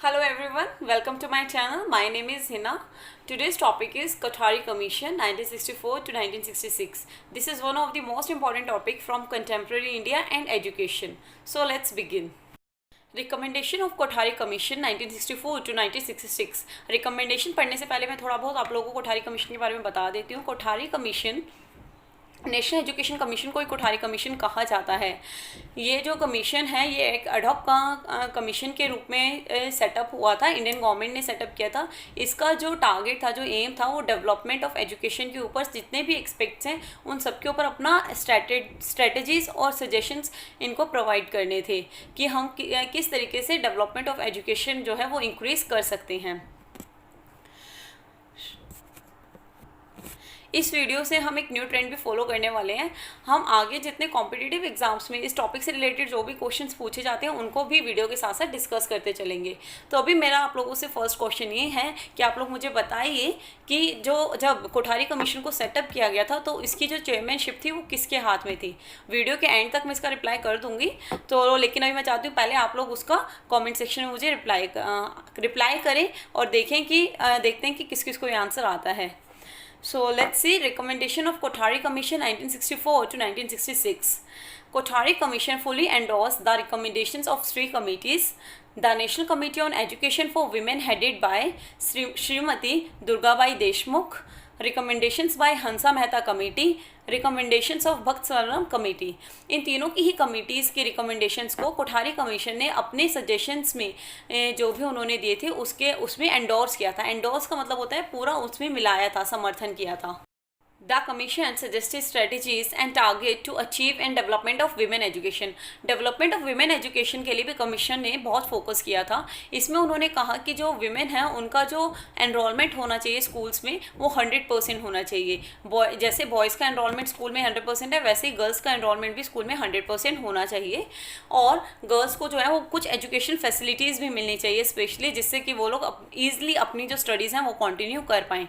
Hello everyone, welcome to my channel. My name is Hina. Today's topic is Kothari Commission 1964 to 1966. This is one of the most important topic from contemporary India and education. So let's begin. Recommendation of Kothari commission 1964 to 1966. रिकमेंडेशन पढ़ने से पहले मैं थोड़ा बहुत आप लोगों को कोठारी कमीशन के बारे में बता देती हूँ. Kothari commission national education commission को ही कोठारी कमीशन कहा जाता है. ये जो कमीशन है ये एक एडहॉक का कमीशन के रूप में सेटअप हुआ था. इंडियन गवर्नमेंट ने सेटअप किया था. इसका जो टारगेट था, जो एम था, वो डेवलपमेंट ऑफ एजुकेशन के ऊपर जितने भी एक्सपेक्ट्स हैं उन सब के ऊपर अपना स्ट्रेटजीज और सजेशंस इनको प्रोवाइड करने थे कि हम किस तरीके से डेवलपमेंट ऑफ एजुकेशन जो है वो इंक्रीज़ कर सकते हैं. इस वीडियो से हम एक न्यू ट्रेंड भी फॉलो करने वाले हैं. हम आगे जितने कॉम्पिटिटिव एग्जाम्स में इस टॉपिक से रिलेटेड जो भी क्वेश्चंस पूछे जाते हैं उनको भी वीडियो के साथ साथ डिस्कस करते चलेंगे. तो अभी मेरा आप लोगों से फर्स्ट क्वेश्चन ये है कि आप लोग मुझे बताइए कि जब कोठारी कमीशन को सेटअप किया गया था तो इसकी जो चेयरमैनशिप थी वो किसके हाथ में थी. वीडियो के एंड तक मैं इसका रिप्लाई कर दूँगी. तो लेकिन अभी मैं चाहती हूँ पहले आप लोग उसका कॉमेंट सेक्शन में मुझे रिप्लाई करें और देखते हैं कि किस किस को ये आंसर आता है. So let's see recommendation of Kothari Commission 1964 to 1966. Kothari Commission fully endorsed the recommendations of three committees. The National Committee on Education for Women headed by Srimati Durgabai Deshmukh. Recommendations by Hansa Mehta committee. Recommendations of Bhakt Sarvaram committee. इन तीनों की ही committees की recommendations को Kothari commission ने अपने suggestions में जो भी उन्होंने दिए थे उसमें एंडोर्स किया था. एंडोर्स का मतलब होता है पूरा उसमें मिलाया था, समर्थन किया था. The Commission suggested strategies and target to achieve and development of women education. Development of women education के लिए भी कमीशन ने बहुत फोकस किया था. इसमें उन्होंने कहा कि जो विमेन हैं उनका जो एनरोलमेंट होना चाहिए स्कूल्स में वो 100% होना चाहिए. जैसे बॉयज़ का एनरोलमेंट स्कूल में 100% है वैसे ही गर्ल्स का एनरोलमेंट भी स्कूल में 100% होना चाहिए. और गर्ल्स को जो है वो कुछ एजुकेशन फैसिलिटीज़ भी मिलनी चाहिए स्पेशली, जिससे कि वो लोग ईजिली अपनी जो स्टडीज़ हैं वो कंटिन्यू कर पाएँ.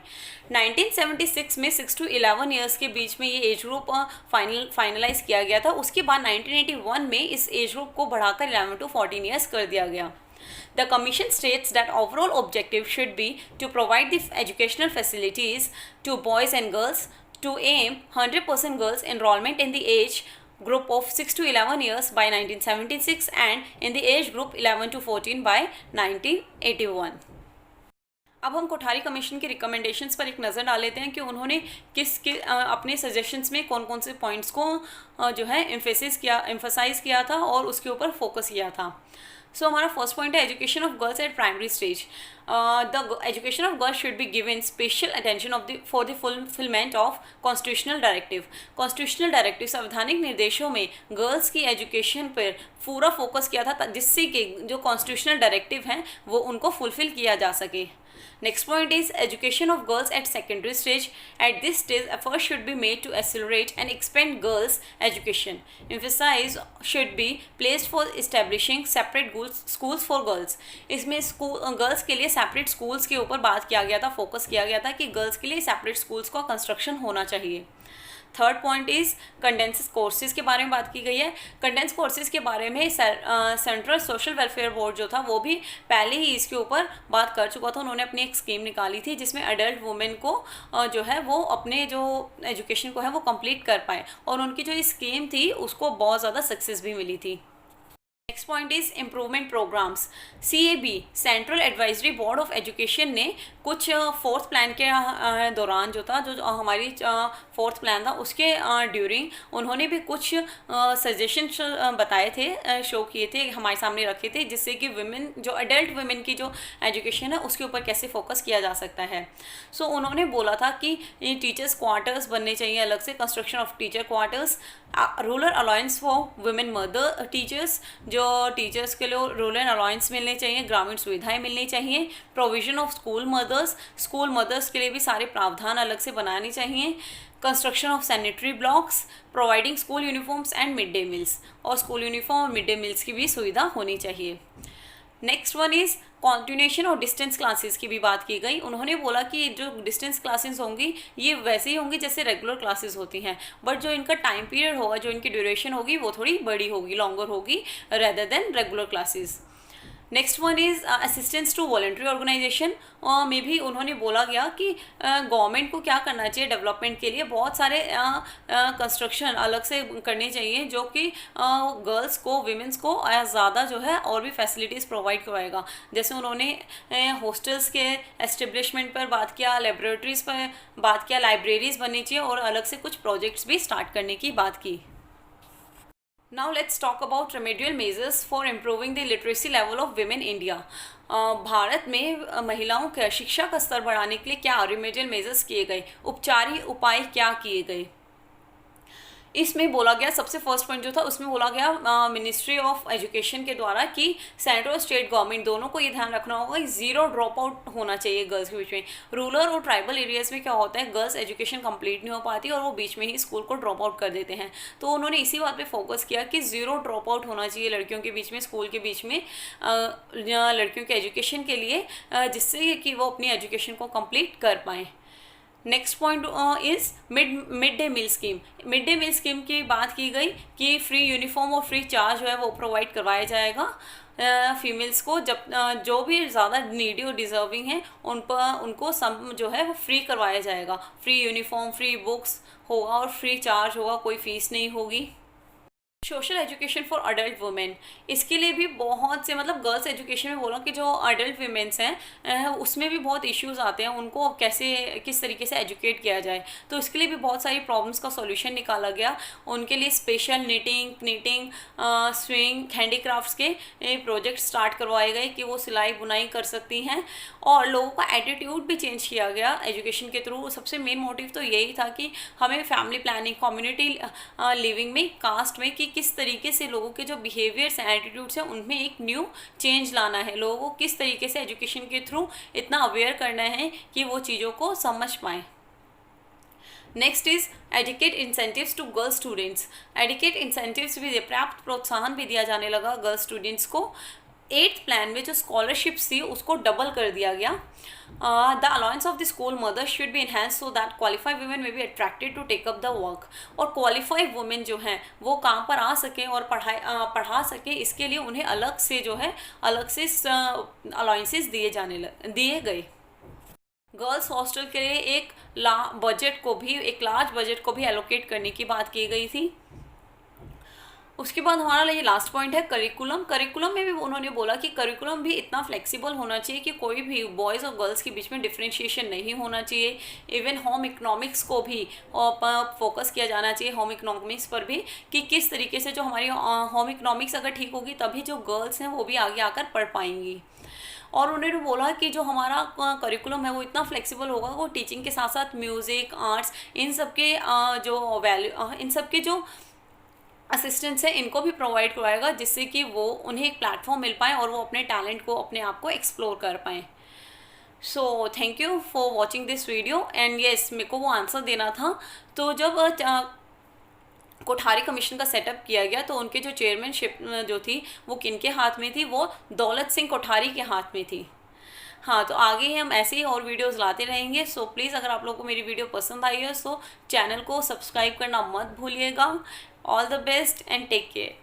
1976 में 6 to 11 ईयर्स के बीच में ये एज ग्रुप फाइनलाइज किया गया था. उसके बाद 1981 में इस एज ग्रुप को बढ़ाकर 11 to 14 ईयर्स कर दिया गया. The Commission states that overall objective should be to provide the educational facilities to boys and girls to aim 100% girls enrollment in the age group of 6 to 11 years by 1976 and in the age group 11 to 14 by 1981. अब हम Kothari commission की recommendations पर एक नज़र डाल लेते हैं कि उन्होंने अपने सजेशंस में कौन कौन से पॉइंट्स को जो है एम्फसाइज़ किया था और उसके ऊपर फोकस किया था. सो हमारा फर्स्ट पॉइंट है education of girls eight primary stage. The education of girls should be given special attention for the fulfilment of constitutional directive. Constitutional directive संवैधानिक निर्देशों में गर्ल्स की एजुकेशन पर पूरा फोकस किया था जिससे कि जो कॉन्स्टिट्यूशनल डायरेक्टिव हैं वो उनको फुलफिल किया जा सके. Next point is education of girls at secondary stage. At this stage, efforts should be made to accelerate and expand girls' education. Emphasis should be placed for establishing separate schools for girls. इसमें girls के लिए separate schools के ऊपर बात किया गया था, focus किया गया था कि गर्ल्स के लिए सेपरेट स्कूल्स का कंस्ट्रक्शन होना चाहिए. Third point is condense courses के बारे में बात की गई है. कंडेंस कोर्सेज़ के बारे में सेंट्रल सोशल वेलफेयर बोर्ड जो था वो भी पहले ही इसके ऊपर बात कर चुका था. उन्होंने अपनी एक स्कीम निकाली थी जिसमें अडल्ट वुमेन को जो है वो अपने जो एजुकेशन को है वो कंप्लीट कर पाए और उनकी जो स्कीम थी उसको बहुत ज़्यादा सक्सेस भी मिली थी. Next point is improvement programmes. CAB central advisory board of education ने कुछ फोर्थ प्लान के दौरान जो था जो हमारी फोर्थ प्लान था उसके ड्यूरिंग उन्होंने भी कुछ सजेशन बताए थे, शो किए थे, हमारे सामने रखे थे, जिससे कि वुमेन जो अडल्ट वुमेन की जो एजुकेशन है उसके ऊपर कैसे फोकस किया जा सकता है. सो उन्होंने बोला था कि टीचर्स क्वार्टर्स बनने चाहिए अलग से, construction of teacher quarters, rural allowance for women mother teachers, जो टीचर्स के लिए रूरल अलाउंस मिलने चाहिए, ग्रामीण सुविधाएं मिलनी चाहिए, प्रोविजन ऑफ स्कूल मदर्स के लिए भी सारे प्रावधान अलग से बनाने चाहिए, construction of sanitary blocks, providing school uniforms and mid day meals, और स्कूल यूनिफॉर्म और मिड डे मील्स की भी सुविधा होनी चाहिए. नेक्स्ट वन इज़ कॉन्टिन्यूशन और डिस्टेंस क्लासेस की भी बात की गई. उन्होंने बोला कि जो डिस्टेंस क्लासेस होंगी ये वैसे ही होंगी जैसे रेगुलर क्लासेस होती हैं, बट जो इनका टाइम पीरियड होगा, जो इनकी ड्यूरेशन होगी वो थोड़ी बड़ी होगी, लॉन्गर होगी rather than regular classes. Next one is assistance to voluntary organisation में भी उन्होंने बोला गया कि गवर्नमेंट को क्या करना चाहिए डेवलपमेंट के लिए, बहुत सारे कंस्ट्रक्शन अलग से करने चाहिए जो कि गर्ल्स को, विमेंस को ज़्यादा जो है और भी फैसिलिटीज़ प्रोवाइड करवाएगा। जैसे उन्होंने हॉस्टल्स के एस्टेब्लिशमेंट पर बात किया, लेबोरेटरीज़ पर बात किया, लाइब्रेरीज़ बननी चाहिए और अलग से कुछ प्रोजेक्ट्स भी स्टार्ट करने की बात की। Now let's talk about remedial measures for improving the literacy level of women in India. Bharat में महिलाओं के शिक्षा का स्तर बढ़ाने के लिए क्या रेमेडियल मेजर्स किए गए, उपचारी उपाय क्या किए गए। इसमें बोला गया, सबसे फर्स्ट पॉइंट जो था उसमें बोला गया मिनिस्ट्री ऑफ एजुकेशन के द्वारा कि सेंट्रल और स्टेट गवर्नमेंट दोनों को ये ध्यान रखना होगा कि ज़ीरो ड्रॉप आउट होना चाहिए गर्ल्स के बीच में। रूरल और ट्राइबल एरियाज़ में क्या होता है, गर्ल्स एजुकेशन कंप्लीट नहीं हो पाती और वो बीच में ही स्कूल को ड्रॉप आउट कर देते हैं। तो उन्होंने इसी बात पे फोकस किया कि ज़ीरो ड्रॉप आउट होना चाहिए लड़कियों के बीच में, स्कूल के बीच में, लड़कियों के एजुकेशन के लिए, जिससे कि वो अपनी एजुकेशन को कंप्लीट कर पाएँ। Next point is mid day meal scheme. Mid day meal scheme की बात की गई कि फ्री यूनिफॉर्म और फ्री चार्ज जो है वो प्रोवाइड करवाया जाएगा फीमेल्स को, जब जो भी ज़्यादा नीडी और डिज़र्विंग हैं उन पर, उनको सब जो है वो फ्री करवाया जाएगा। फ्री यूनिफॉर्म, फ्री बुक्स होगा और फ्री चार्ज होगा, कोई फ़ीस नहीं होगी। Social education for adult women, इसके लिए भी बहुत से, मतलब गर्ल्स एजुकेशन में बोला कि जो अडल्ट वुमेन्स हैं उसमें भी बहुत इश्यूज आते हैं, उनको कैसे, किस तरीके से एजुकेट किया जाए। तो इसके लिए भी बहुत सारी प्रॉब्लम्स का सॉल्यूशन निकाला गया। उनके लिए स्पेशल knitting, स्विंग, हैंडीक्राफ्ट्स के प्रोजेक्ट स्टार्ट करवाए गए कि वो सिलाई बुनाई कर सकती हैं। और लोगों का एटीट्यूड भी चेंज किया गया एजुकेशन के थ्रू। सबसे मेन मोटिव तो यही था कि हमें फैमिली प्लानिंग, कम्युनिटी लिविंग में, कास्ट में, कि किस तरीके से लोगों के जो बिहेवियर्स हैं, एटीट्यूड्स हैं, उनमें एक न्यू चेंज लाना है। लोगों को किस तरीके से एजुकेशन के थ्रू इतना अवेयर करना है कि वो चीज़ों को समझ पाएँ। Next is adequate incentives to girl students. Adequate incentives भी, पर्याप्त प्रोत्साहन भी दिया जाने लगा गर्ल स्टूडेंट्स को। 8th प्लान में जो स्कॉलरशिप्स थी उसको डबल कर दिया गया। The allowance of the school mother should be enhanced so that qualified women may be attracted to take up the work. और क्वालिफाइड वुमेन जो हैं वो काम पर आ सकें और पढ़ा सकें, इसके लिए उन्हें अलग से जो है, अलग से अलाउंसेस दिए गए। गर्ल्स हॉस्टल के लिए एक लार्ज बजट को भी एलोकेट करने की बात की गई थी। उसके बाद हमारा ये लास्ट पॉइंट है करिकुलम। करिकुलम में भी उन्होंने बोला कि करिकुलम भी इतना फ्लेक्सिबल होना चाहिए कि कोई भी बॉयज़ और गर्ल्स के बीच में डिफ्रेंशिएशन नहीं होना चाहिए। इवन होम इकोनॉमिक्स को भी फोकस किया जाना चाहिए, होम इकोनॉमिक्स पर भी, कि किस तरीके से जो हमारी होम इकोनॉमिक्स अगर ठीक होगी तभी जो गर्ल्स हैं वो भी आगे आकर पढ़ पाएंगी। और उन्होंने बोला कि जो हमारा करिकुलम है वो इतना फ्लेक्सिबल होगा, वो टीचिंग के साथ साथ म्यूज़िक, आर्ट्स, इन सब के इन सब के जो असिस्टेंट्स हैं इनको भी प्रोवाइड करवाएगा, जिससे कि वो उन्हें एक प्लेटफॉर्म मिल पाए और वो अपने टैलेंट को, अपने आप को एक्सप्लोर कर पाएँ। So thank you for watching this video. And yes, मेरे को वो आंसर देना था। तो जब कोठारी कमीशन का सेटअप किया गया तो उनके जो चेयरमैनशिप जो थी वो किनके हाथ में थी, वो दौलत सिंह कोठारी के हाथ में थी। हाँ, तो आगे ही हम ऐसे ही और वीडियोस लाते रहेंगे। सो प्लीज़, अगर आप लोगों को मेरी वीडियो पसंद आई है तो चैनल को सब्सक्राइब करना मत भूलिएगा। All the best and take care.